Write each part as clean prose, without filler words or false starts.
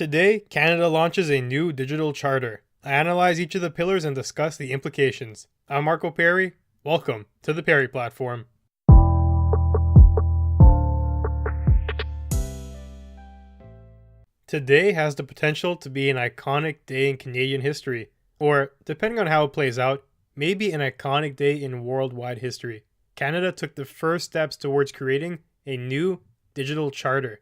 Today, Canada launches a new digital charter. I analyze each of the pillars and discuss the implications. I'm Marco Perri. Welcome to the Perri platform. Today has the potential to be an iconic day in Canadian history, or, depending on how it plays out, maybe an iconic day in worldwide history. Canada took the first steps towards creating a new digital charter.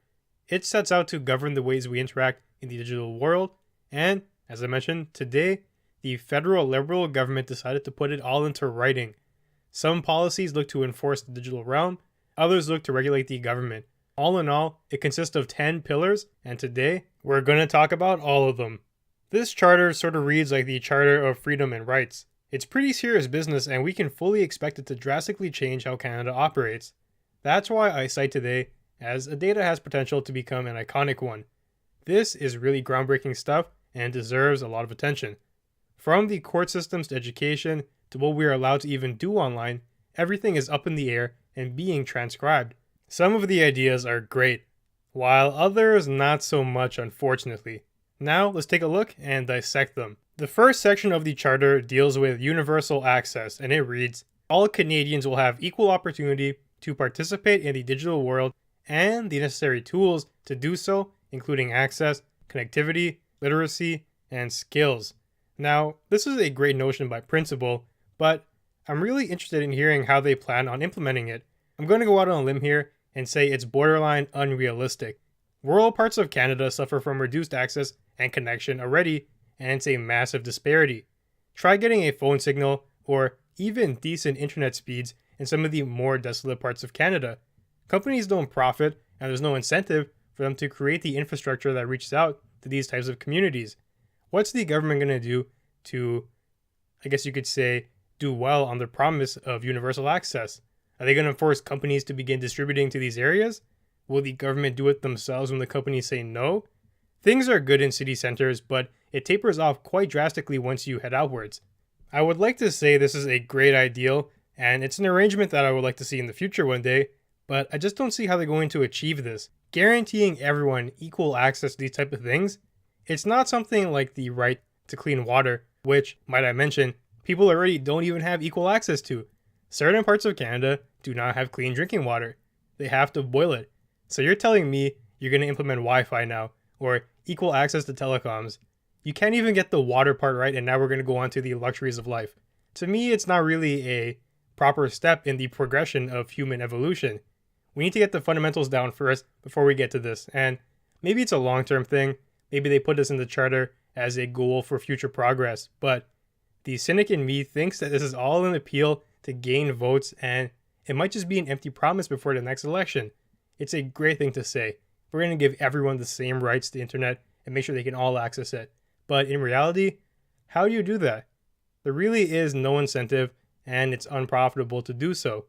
It sets out to govern the ways we interact in the digital world, and, as I mentioned, today, the federal Liberal government decided to put it all into writing. Some policies look to enforce the digital realm, others look to regulate the government. All in all, it consists of 10 pillars, and today, we're going to talk about all of them. This charter sort of reads like the Charter of Freedom and Rights. It's pretty serious business, and we can fully expect it to drastically change how Canada operates. That's why I cite today, as a data has potential to become an iconic one. This is really groundbreaking stuff and deserves a lot of attention. From the court systems to education to what we are allowed to even do online, everything is up in the air and being transcribed. Some of the ideas are great, while others not so much, unfortunately. Now let's take a look and dissect them. The first section of the charter deals with universal access, and it reads, "All Canadians will have equal opportunity to participate in the digital world and the necessary tools to do so, including access, connectivity, literacy, and skills." Now, this is a great notion by principle, but I'm really interested in hearing how they plan on implementing it. I'm going to go out on a limb here and say it's borderline unrealistic. Rural parts of Canada suffer from reduced access and connection already, and it's a massive disparity. Try getting a phone signal or even decent internet speeds in some of the more desolate parts of Canada. Companies don't profit, and there's no incentive for them to create the infrastructure that reaches out to these types of communities. What's the government going to do to, I guess you could say, do well on the promise of universal access? Are they going to force companies to begin distributing to these areas? Will the government do it themselves when the companies say no? Things are good in city centers, but it tapers off quite drastically once you head outwards. I would like to say this is a great ideal, and it's an arrangement that I would like to see in the future one day, but I just don't see how they're going to achieve this. Guaranteeing everyone equal access to these type of things, it's not something like the right to clean water, which, might I mention, people already don't even have equal access to. Certain parts of Canada do not have clean drinking water. They have to boil it. So you're telling me you're going to implement Wi-Fi now, or equal access to telecoms. You can't even get the water part right, and now we're going to go on to the luxuries of life. To me, it's not really a proper step in the progression of human evolution. We need to get the fundamentals down first before we get to this, and maybe it's a long-term thing. Maybe they put this in the charter as a goal for future progress, but the cynic in me thinks that this is all an appeal to gain votes, and it might just be an empty promise before the next election. It's a great thing to say. We're going to give everyone the same rights to the internet and make sure they can all access it. But in reality, how do you do that? There really is no incentive, and it's unprofitable to do so.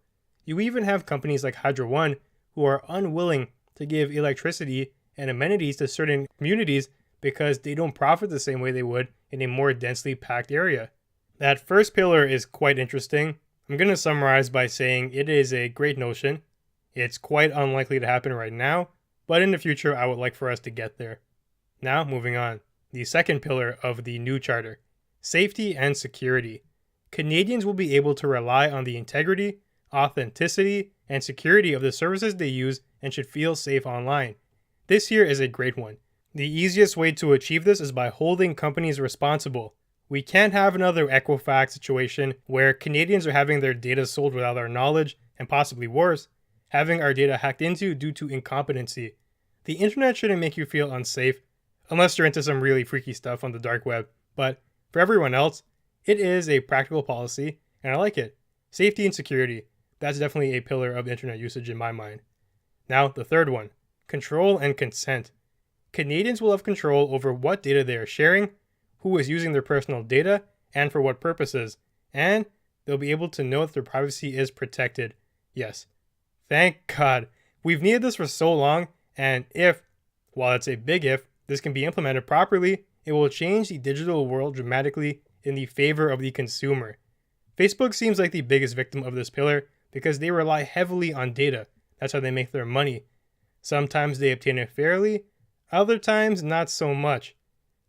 You even have companies like Hydro One who are unwilling to give electricity and amenities to certain communities because they don't profit the same way they would in a more densely packed area. That first pillar is quite interesting. I'm going to summarize by saying it is a great notion. It's quite unlikely to happen right now, but in the future I would like for us to get there. Now, moving on. The second pillar of the new charter, safety and security. Canadians will be able to rely on the integrity, authenticity, and security of the services they use and should feel safe online. This here is a great one. The easiest way to achieve this is by holding companies responsible. We can't have another Equifax situation where Canadians are having their data sold without our knowledge, and possibly worse, having our data hacked into due to incompetency. The internet shouldn't make you feel unsafe, unless you're into some really freaky stuff on the dark web, but for everyone else, it is a practical policy, and I like it. Safety and security, that's definitely a pillar of internet usage in my mind. Now, the third one, control and consent. Canadians will have control over what data they are sharing, who is using their personal data, and for what purposes, and they'll be able to know that their privacy is protected. Yes. Thank God. We've needed this for so long, and if, while it's a big if, this can be implemented properly, it will change the digital world dramatically in the favor of the consumer. Facebook seems like the biggest victim of this pillar because they rely heavily on data. That's how they make their money. Sometimes they obtain it fairly, Other times, not so much.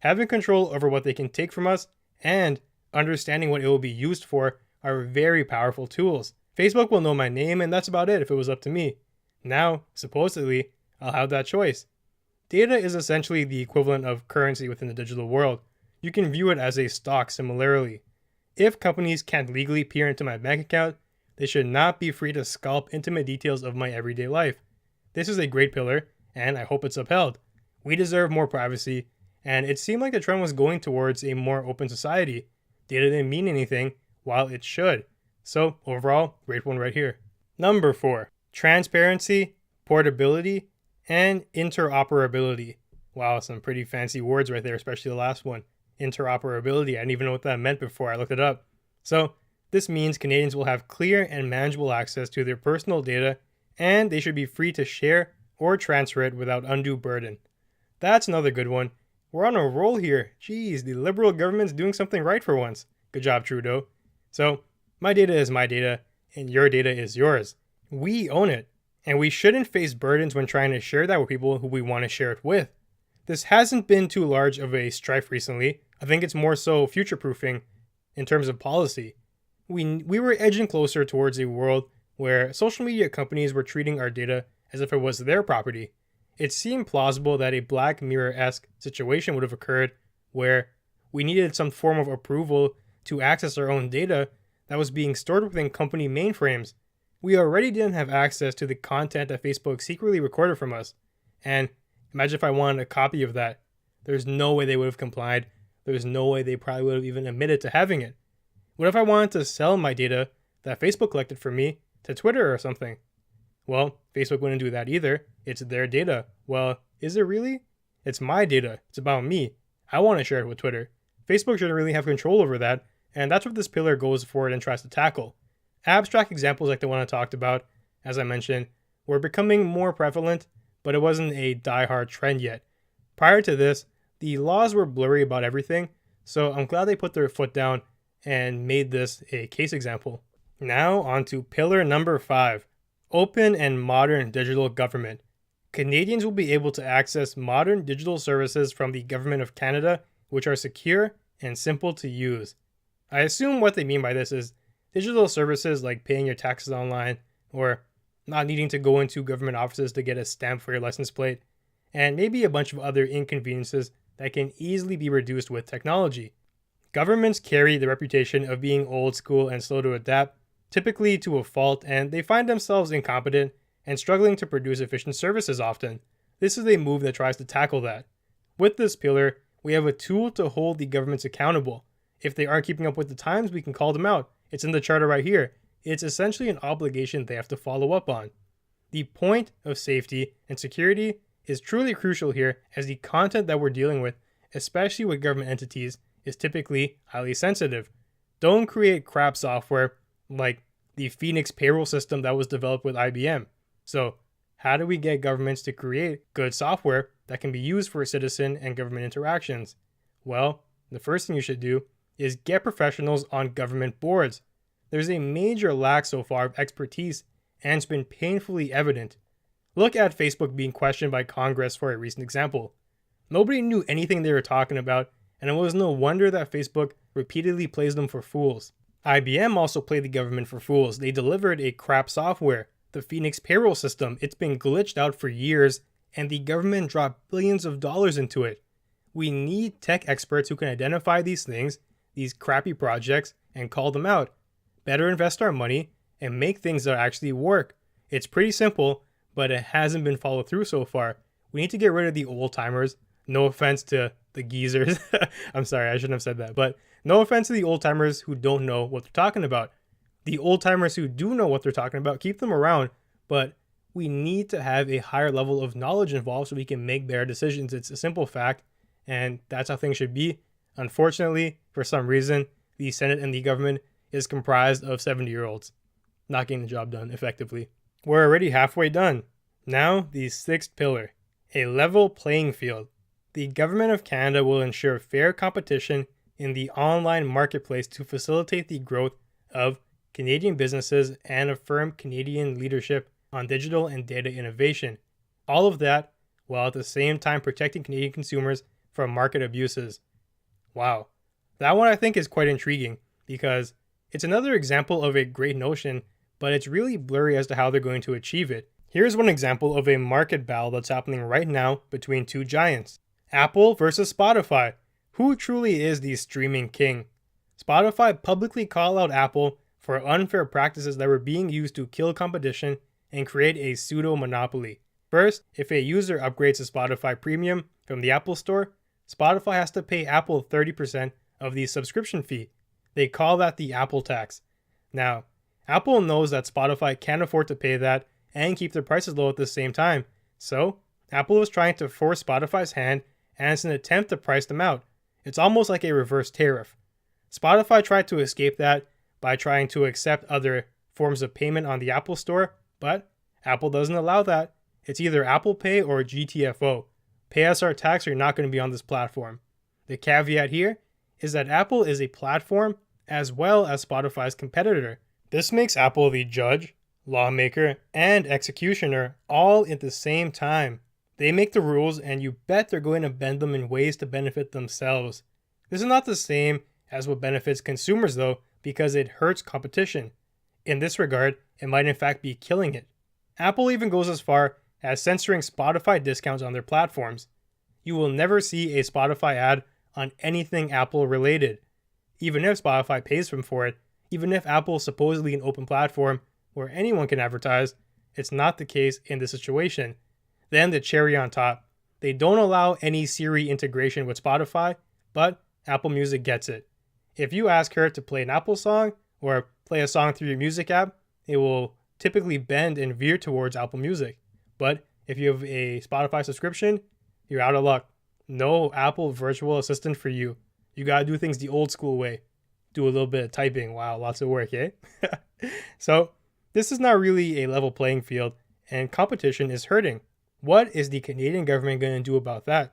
Having control over what they can take from us and understanding what it will be used for are very powerful tools. Facebook will know my name, and that's about it if it was up to me. Now, supposedly, I'll have that choice. Data is essentially the equivalent of currency within the digital world. You can view it as a stock similarly. If companies can't legally peer into my bank account, they should not be free to scalp intimate details of my everyday life. This is a great pillar, and I hope it's upheld. We deserve more privacy, and it seemed like the trend was going towards a more open society. Data didn't mean anything, while it should. So, overall, great one right here. Number 4. Transparency, portability, and interoperability. Wow, some pretty fancy words right there, especially the last one. Interoperability, I didn't even know what that meant before I looked it up. So, this means Canadians will have clear and manageable access to their personal data, and they should be free to share or transfer it without undue burden. That's another good one. We're on a roll here. Geez, the Liberal government's doing something right for once. Good job, Trudeau. So, my data is my data, and your data is yours. We own it, and we shouldn't face burdens when trying to share that with people who we want to share it with. This hasn't been too large of a strife recently. I think it's more so future-proofing in terms of policy. We were edging closer towards a world where social media companies were treating our data as if it was their property. It seemed plausible that a Black Mirror-esque situation would have occurred where we needed some form of approval to access our own data that was being stored within company mainframes. We already didn't have access to the content that Facebook secretly recorded from us. And imagine if I wanted a copy of that. There's no way they would have complied. There's no way they probably would have even admitted to having it. What if I wanted to sell my data that Facebook collected for me to Twitter or something? Well, Facebook wouldn't do that either. It's their data. Well, is it really? It's my data. It's about me. I want to share it with Twitter. Facebook shouldn't really have control over that, and that's what this pillar goes for and tries to tackle. Abstract examples like the one I talked about, as I mentioned, were becoming more prevalent, but it wasn't a die-hard trend yet. Prior to this, the laws were blurry about everything, so I'm glad they put their foot down and made this a case example. Now on to pillar number 5, open and modern digital government. Canadians will be able to access modern digital services from the Government of Canada, which are secure and simple to use. I assume what they mean by this is digital services like paying your taxes online, or not needing to go into government offices to get a stamp for your license plate, and maybe a bunch of other inconveniences that can easily be reduced with technology. Governments carry the reputation of being old school and slow to adapt, typically to a fault, and they find themselves incompetent and struggling to produce efficient services often. This is a move that tries to tackle that. With this pillar, we have a tool to hold the governments accountable. If they aren't keeping up with the times, we can call them out. It's in the charter right here. It's essentially an obligation they have to follow up on. The point of safety and security is truly crucial here, as the content that we're dealing with, especially with government entities, is typically highly sensitive. Don't create crap software like the Phoenix payroll system that was developed with IBM. So, how do we get governments to create good software that can be used for citizen and government interactions? Well, the first thing you should do is get professionals on government boards. There's a major lack so far of expertise, and it's been painfully evident. Look at Facebook being questioned by Congress for a recent example. Nobody knew anything they were talking about, and it was no wonder that Facebook repeatedly plays them for fools. IBM also played the government for fools. They delivered a crap software, the Phoenix payroll system. It's been glitched out for years, and the government dropped billions of dollars into it. We need tech experts who can identify these things, these crappy projects, and call them out. Better invest our money and make things that actually work. It's pretty simple, but it hasn't been followed through so far. We need to get rid of the old timers. No offense to the geezers. I'm sorry, I shouldn't have said that. But no offense to the old timers who don't know what they're talking about. The old timers who do know what they're talking about, keep them around. But we need to have a higher level of knowledge involved so we can make better decisions. It's a simple fact, and that's how things should be. Unfortunately, for some reason, the Senate and the government is comprised of 70-year-olds, not getting the job done effectively. We're already halfway done. Now, the 6th pillar, a level playing field. The Government of Canada will ensure fair competition in the online marketplace to facilitate the growth of Canadian businesses and affirm Canadian leadership on digital and data innovation. All of that while at the same time protecting Canadian consumers from market abuses. Wow. That one I think is quite intriguing because it's another example of a great notion, but it's really blurry as to how they're going to achieve it. Here's one example of a market battle that's happening right now between two giants. Apple versus Spotify. Who truly is the streaming king? Spotify publicly called out Apple for unfair practices that were being used to kill competition and create a pseudo-monopoly. First, if a user upgrades to Spotify Premium from the Apple Store, Spotify has to pay Apple 30% of the subscription fee. They call that the Apple tax. Now, Apple knows that Spotify can't afford to pay that and keep their prices low at the same time, so Apple was trying to force Spotify's hand, and it's an attempt to price them out. It's almost like a reverse tariff. Spotify tried to escape that by trying to accept other forms of payment on the Apple Store, but Apple doesn't allow that. It's either Apple Pay or GTFO. Pay us our tax or you're not going to be on this platform. The caveat here is that Apple is a platform as well as Spotify's competitor. This makes Apple the judge, lawmaker, and executioner all at the same time. They make the rules and you bet they're going to bend them in ways to benefit themselves. This is not the same as what benefits consumers though, because it hurts competition. In this regard, it might in fact be killing it. Apple even goes as far as censoring Spotify discounts on their platforms. You will never see a Spotify ad on anything Apple related. Even if Spotify pays them for it, even if Apple is supposedly an open platform where anyone can advertise, it's not the case in this situation. Then the cherry on top, they don't allow any Siri integration with Spotify, but Apple Music gets it. If you ask her to play an Apple song or play a song through your music app, it will typically bend and veer towards Apple Music. But if you have a Spotify subscription, you're out of luck. No Apple virtual assistant for you. You gotta do things the old school way. Do a little bit of typing. Wow, lots of work, eh? So this is not really a level playing field and competition is hurting. What is the Canadian government going to do about that?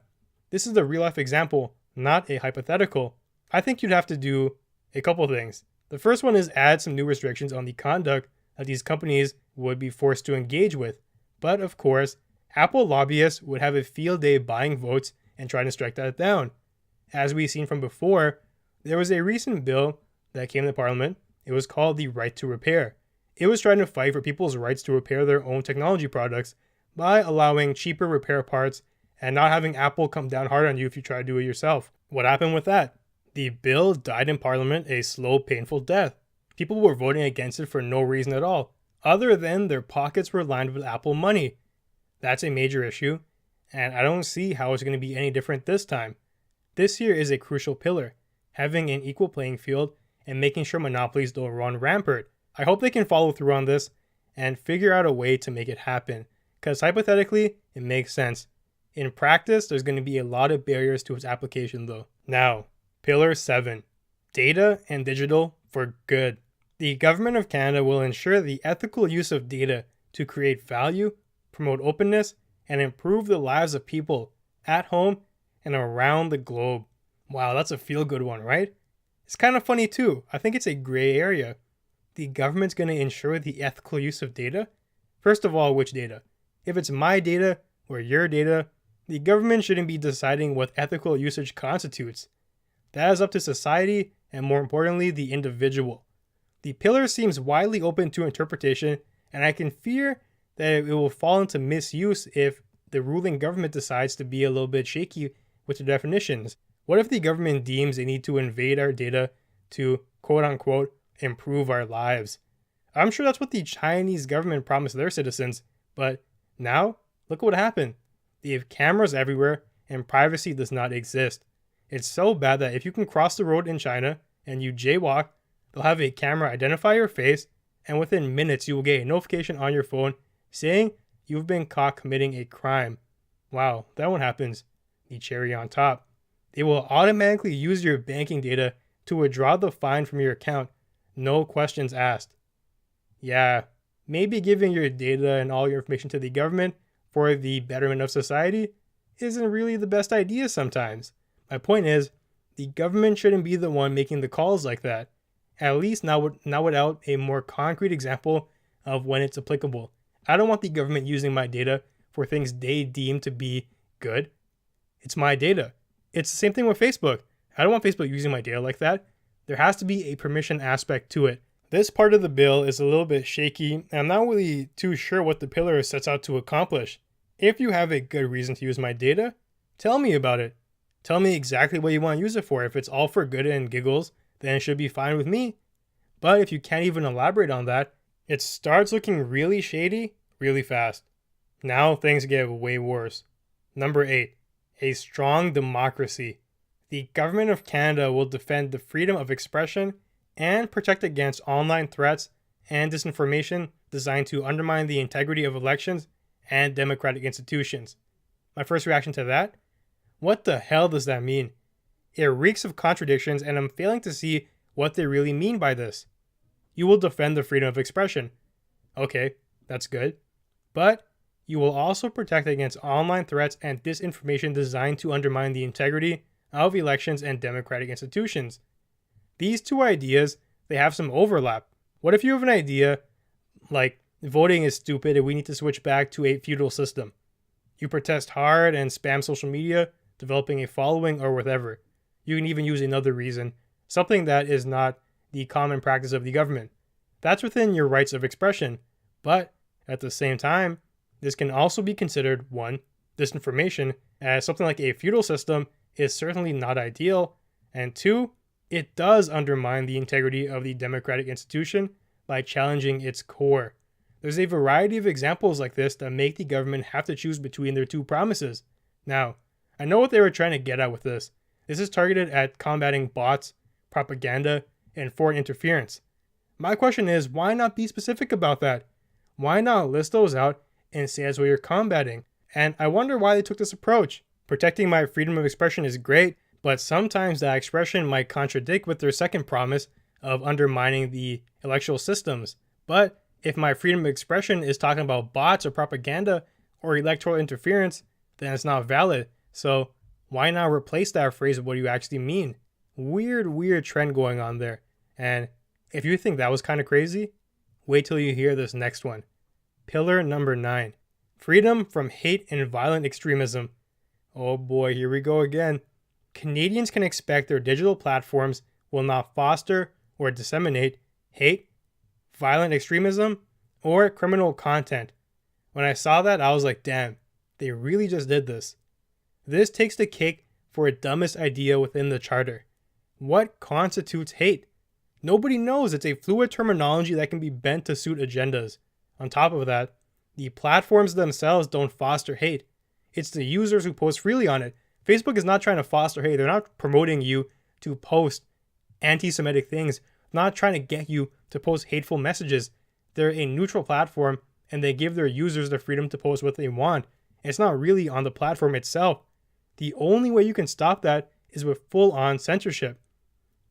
This is the real life example, not a hypothetical. I think you'd have to do a couple things. The first one is add some new restrictions on the conduct that these companies would be forced to engage with. But of course, Apple lobbyists would have a field day buying votes and trying to strike that down. As we've seen from before, there was a recent bill that came to Parliament. It was called the Right to Repair. It was trying to fight for people's rights to repair their own technology products by allowing cheaper repair parts and not having Apple come down hard on you if you try to do it yourself. What happened with that? The bill died in Parliament a slow, painful death. People were voting against it for no reason at all, other than their pockets were lined with Apple money. That's a major issue, and I don't see how it's going to be any different this time. This here is a crucial pillar, having an equal playing field and making sure monopolies don't run rampant. I hope they can follow through on this and figure out a way to make it happen, because hypothetically, it makes sense. In practice, there's going to be a lot of barriers to its application though. Now, Pillar 7. Data and digital for good. The Government of Canada will ensure the ethical use of data to create value, promote openness, and improve the lives of people at home and around the globe. Wow, that's a feel-good one, right? It's kind of funny too. I think it's a gray area. The government's going to ensure the ethical use of data? First of all, which data? If it's my data or your data, the government shouldn't be deciding what ethical usage constitutes. That is up to society and, more importantly, the individual. The pillar seems widely open to interpretation, and I can fear that it will fall into misuse if the ruling government decides to be a little bit shaky with the definitions. What if the government deems they need to invade our data to, quote-unquote, improve our lives? I'm sure that's what the Chinese government promised their citizens, but now, look what happened. They have cameras everywhere, and privacy does not exist. It's so bad that if you can cross the road in China and you jaywalk, they'll have a camera identify your face, and within minutes you will get a notification on your phone saying you've been caught committing a crime. Wow, that one happens. The cherry on top. They will automatically use your banking data to withdraw the fine from your account, no questions asked. Yeah, maybe giving your data and all your information to the government for the betterment of society isn't really the best idea sometimes. My point is, the government shouldn't be the one making the calls like that. At least not without a more concrete example of when it's applicable. I don't want the government using my data for things they deem to be good. It's my data. It's the same thing with Facebook. I don't want Facebook using my data like that. There has to be a permission aspect to it. This part of the bill is a little bit shaky, and I'm not really too sure what the pillar sets out to accomplish. If you have a good reason to use my data, tell me about it. Tell me exactly what you want to use it for. If it's all for good and giggles, then it should be fine with me. But if you can't even elaborate on that, it starts looking really shady really fast. Now things get way worse. Number 8, a strong democracy. The government of Canada will defend the freedom of expression and protect against online threats and disinformation designed to undermine the integrity of elections and democratic institutions. My first reaction to that? What the hell does that mean? It reeks of contradictions, and I'm failing to see what they really mean by this. You will defend the freedom of expression. Okay, that's good. But you will also protect against online threats and disinformation designed to undermine the integrity of elections and democratic institutions. These two ideas, they have some overlap. What if you have an idea like voting is stupid and we need to switch back to a feudal system? You protest hard and spam social media, developing a following or whatever. You can even use another reason, something that is not the common practice of the government. That's within your rights of expression, but at the same time, this can also be considered 1, disinformation, as something like a feudal system is certainly not ideal, and 2, it does undermine the integrity of the democratic institution by challenging its core. There's a variety of examples like this that make the government have to choose between their two promises. Now, I know what they were trying to get at with this. This is targeted at combating bots, propaganda, and foreign interference. My question is, why not be specific about that? Why not list those out and say that's what you're combating? And I wonder why they took this approach. Protecting my freedom of expression is great, but sometimes that expression might contradict with their second promise of undermining the electoral systems. But if my freedom of expression is talking about bots or propaganda or electoral interference, then it's not valid. So why not replace that phrase with what you actually mean? Weird trend going on there. And if you think that was kind of crazy, wait till you hear this next one. Pillar number 9, freedom from hate and violent extremism. Oh boy, here we go again. Canadians can expect their digital platforms will not foster or disseminate hate, violent extremism, or criminal content. When I saw that, I was like, damn, they really just did this. This takes the cake for a dumbest idea within the charter. What constitutes hate? Nobody knows. It's a fluid terminology that can be bent to suit agendas. On top of that, the platforms themselves don't foster hate. It's the users who post freely on it. Facebook is not trying to foster hate. They're not promoting you to post anti-Semitic things, not trying to get you to post hateful messages. They're a neutral platform, and they give their users the freedom to post what they want. It's not really on the platform itself. The only way you can stop that is with full-on censorship.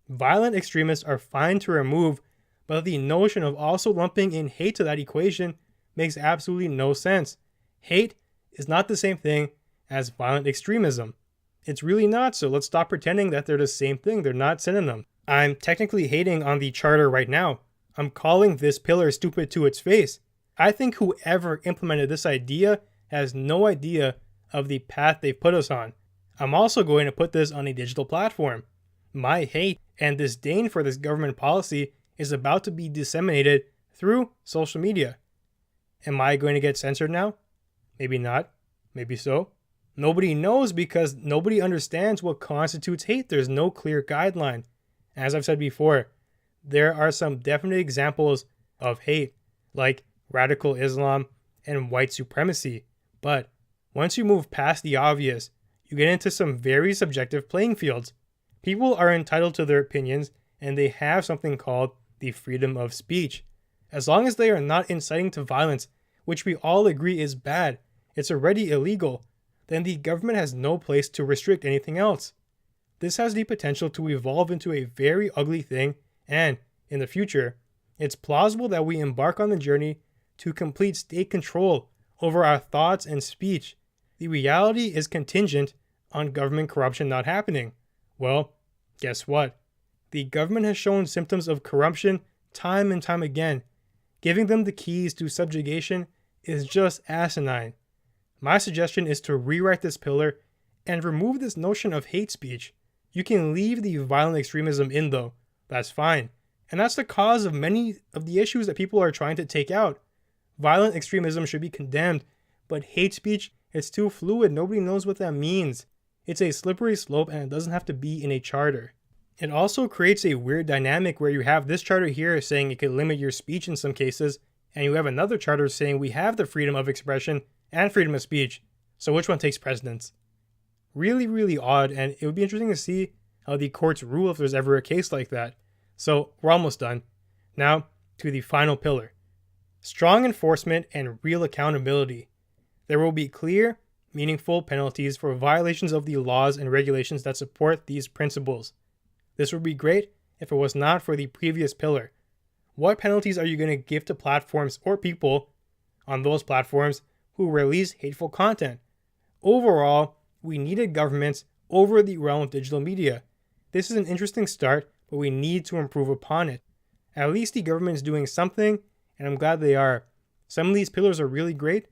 Violent extremists are fine to remove, but the notion of also lumping in hate to that equation makes absolutely no sense. Hate is not the same thing as violent extremism. It's really not, so let's stop pretending that they're the same thing. They're not synonyms. I'm technically hating on the charter right now. I'm calling this pillar stupid to its face. I think whoever implemented this idea has no idea of the path they've put us on. I'm also going to put this on a digital platform. My hate and disdain for this government policy is about to be disseminated through social media. Am I going to get censored now? Maybe not. Maybe so. Nobody knows because nobody understands what constitutes hate. There's no clear guideline. As I've said before, there are some definite examples of hate, like radical Islam and white supremacy. But once you move past the obvious, you get into some very subjective playing fields. People are entitled to their opinions, and they have something called the freedom of speech. As long as they are not inciting to violence, which we all agree is bad, it's already illegal, then the government has no place to restrict anything else. This has the potential to evolve into a very ugly thing, and, in the future, it's plausible that we embark on the journey to complete state control over our thoughts and speech. The reality is contingent on government corruption not happening. Well, guess what? The government has shown symptoms of corruption time and time again. Giving them the keys to subjugation is just asinine. My suggestion is to rewrite this pillar and remove this notion of hate speech. You can leave the violent extremism in though, that's fine. And that's the cause of many of the issues that people are trying to take out. Violent extremism should be condemned, but hate speech, it's too fluid, nobody knows what that means. It's a slippery slope and it doesn't have to be in a charter. It also creates a weird dynamic where you have this charter here saying it could limit your speech in some cases, and you have another charter saying we have the freedom of expression and freedom of speech. So which one takes precedence? Really, really odd, and it would be interesting to see how the courts rule if there's ever a case like that. So we're almost done. Now to the final pillar. Strong enforcement and real accountability. There will be clear, meaningful penalties for violations of the laws and regulations that support these principles. This would be great if it was not for the previous pillar. What penalties are you going to give to platforms or people on those platforms who release hateful content? Overall, we needed governments over the realm of digital media. This is an interesting start, but we need to improve upon it. At least the government is doing something, and I'm glad they are. Some of these pillars are really great,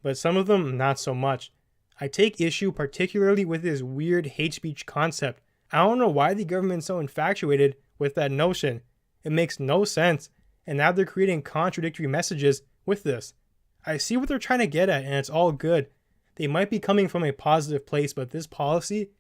but some of them not so much. I take issue particularly with this weird hate speech concept. I don't know why the government's so infatuated with that notion. It makes no sense, and now they're creating contradictory messages with this. I see what they're trying to get at, and it's all good. They might be coming from a positive place, but this policy,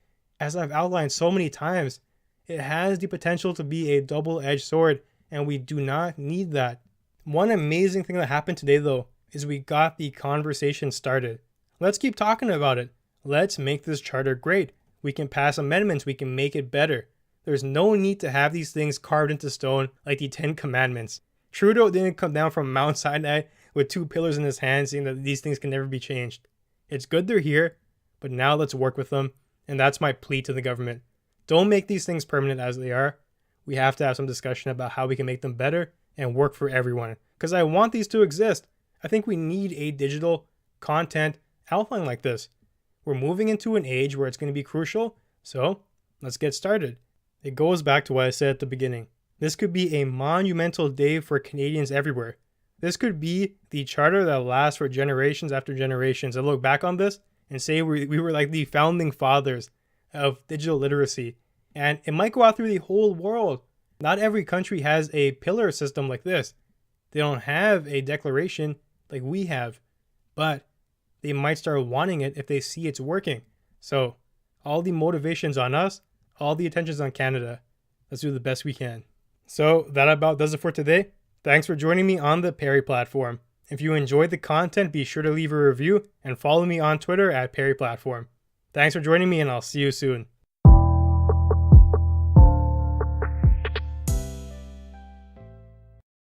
as I've outlined so many times, it has the potential to be a double-edged sword, and we do not need that. One amazing thing that happened today, though, is we got the conversation started. Let's keep talking about it. Let's make this charter great. We can pass amendments. We can make it better. There's no need to have these things carved into stone like the 10 Commandments. Trudeau didn't come down from Mount Sinai with 2 pillars in his hand saying that these things can never be changed. It's good they're here, but now let's work with them. And that's my plea to the government. Don't make these things permanent as they are. We have to have some discussion about how we can make them better and work for everyone. Because I want these to exist. I think we need a digital content outline like this. We're moving into an age where it's going to be crucial, so let's get started. It goes back to what I said at the beginning. This could be a monumental day for Canadians everywhere. This could be the charter that lasts for generations after generations. I look back on this and say we were like the founding fathers of digital literacy. And it might go out through the whole world. Not every country has a pillar system like this. They don't have a declaration like we have, but they might start wanting it if they see it's working. So all the motivation's on us, all the attention's on Canada. Let's do the best we can. So that about does it for today. Thanks for joining me on the Perri platform. If you enjoyed the content, be sure to leave a review and follow me on Twitter at Perri Platform. Thanks for joining me, and I'll see you soon.